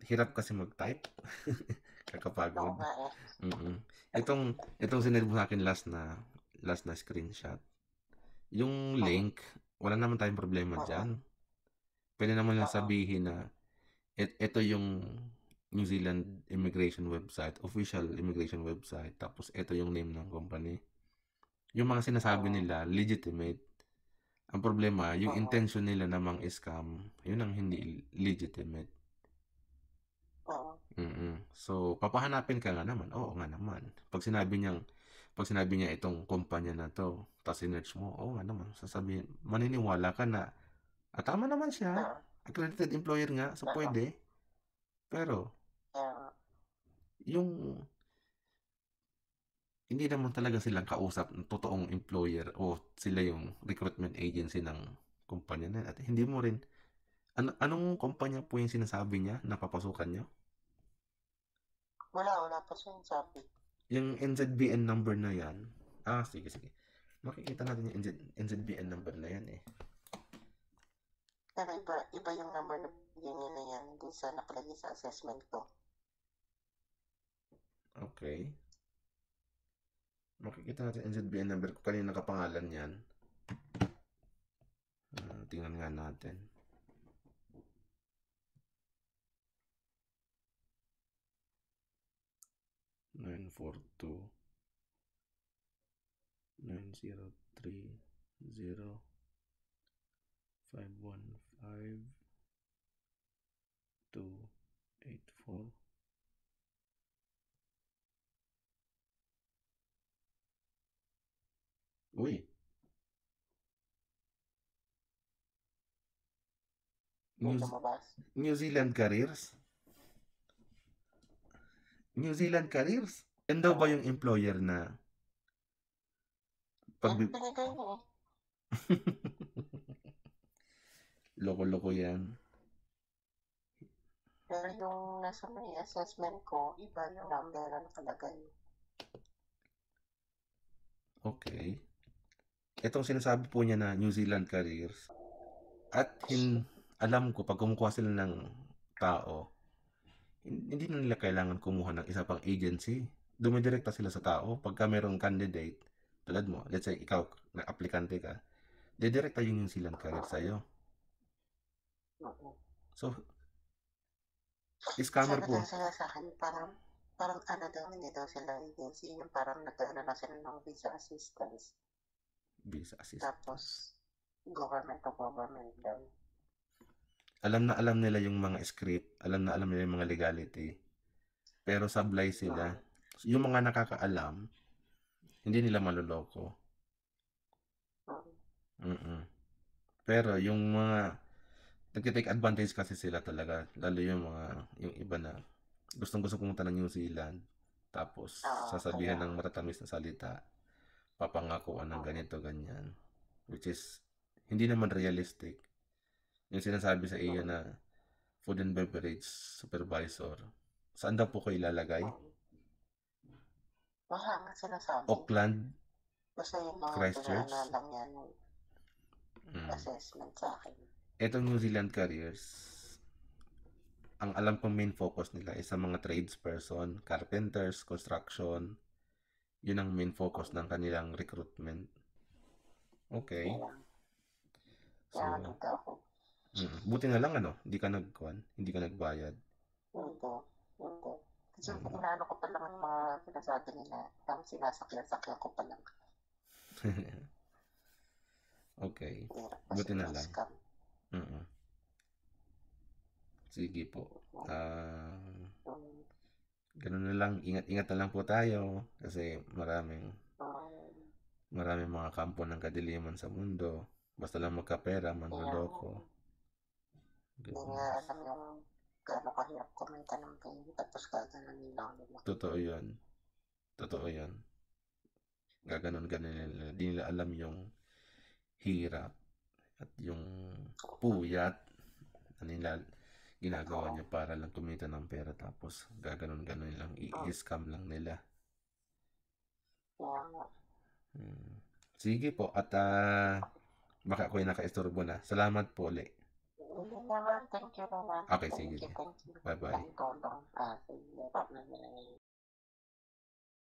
hirap kasi mag-type. Oo Kakapagod. nga eh. Mm. Itong sinend mo sa'kin last na screenshot. Yung Oo. link, wala naman tayong problema Oo. diyan. Puwede naman lang Oo. sabihin na eto yung New Zealand immigration website, official immigration website, tapos eto yung name ng company. Yung mga sinasabi Oo. nila legitimate. Ang problema, yung Oo. intention nila namang scam, yun ang hindi legitimate. Oo. So, papahanapin ka nga naman. Oo nga naman. Pag sinabi niya itong kumpanya na to, tapos sinearch mo, oo nga naman, sasabihin, maniniwala ka na, tama naman siya. Oo. Accredited employer nga, so Oo. pwede. Pero, Oo. yung hindi naman talaga silang kausap ng totoong employer o sila yung recruitment agency ng kumpanya na at hindi mo rin anong kumpanya po yung sinasabi niya na papasukan niyo? Wala pa siyang sabi. Yung NZBN number na yan. Sige. Makikita natin yung NZBN number na yan eh. Pero iba yung number na bigyan niya na yan dun sa nakalagay sa assessment ko. Okay. Makikita natin NZBN number ko. Kanina nakapangalan yan. Tingnan nga natin. 942 9030 515 284. Uy, May lumabas. New Zealand Careers? New Zealand Careers? Yan daw ba Oo. yung employer na pag Yan binigay niya eh. loko-loko yan. Pero yung nasa may assessment ko, iba yung number na nakalagay. Okay. Itong sinasabi po niya na New Zealand Careers. At alam ko, pag kumukuha sila ng tao, hindi na nila kailangan kumuha ng isa pang agency. Dumidirekta sila sa tao. Pagka mayroong candidate, tulad mo, let's say ikaw, na aplikante ka, didirekta yung New Zealand Career sa'yo. Oo. So, scammer Sabi po. daw sila sa akin, parang ano daw, hindi daw sila agency, yung parang nagkaroon na sila ng visa assistance. Visa assist. Tapos, government to government daw. Alam nila yung mga script, alam nila yung mga legality. Pero sablay sila. Yung mga nakakaalam, hindi nila maloloko. Mm. Pero yung mga nagte-take advantage kasi sila talaga, lalo yung iba na gustong-gusto pumunta ng New Zealand, tapos Kaya, sasabihan ng matatamis na salita, papangakuan ng ganito, ganyan. Which is, hindi naman realistic. Yung sinasabi sa iyo na food and beverage supervisor, saan daw po ko ilalagay? wala nga sinasabi. Auckland, Basta yung mga Christchurch. dinaanan lang yan yung Mm. assessment sa akin. Etong New Zealand Careers, ang alam kong main focus nila is sa mga tradesperson, carpenters, construction. Yun ang main focus ng kanilang recruitment. Okay. So, Kaya dito ako. buti na lang hindi ka nagbayad. Hindi. Kasi inaano ko pa lang ang mga sinasabi nila. Ang sinasakyan-sakyan ko pa lang. Okay. Hirap kasi Buti na ng lang. scam. Mm. Sige po. Ganun na lang. Ingat na lang po tayo. Kasi maraming mga kampo ng kadiliman sa mundo. Basta lang magkapera, manloloko. Hindi nga alam yung gaano kahirap kumita ng pera tapos gaganon nila ako. Totoo yun. Totoo yun. Gaganon-ganon nila. Di nila alam yung hirap at yung puyat na nila ginagawa niya para lang kumita ng pera tapos gaganon-ganon lang i-scam lang nila. Sige po at baka ako'y nakaistorbo na. Salamat po ulit. Hindi naman, thank you naman. Okay, sige. Thank you. Bye-bye. Ang tulong. Sige, bye-bye.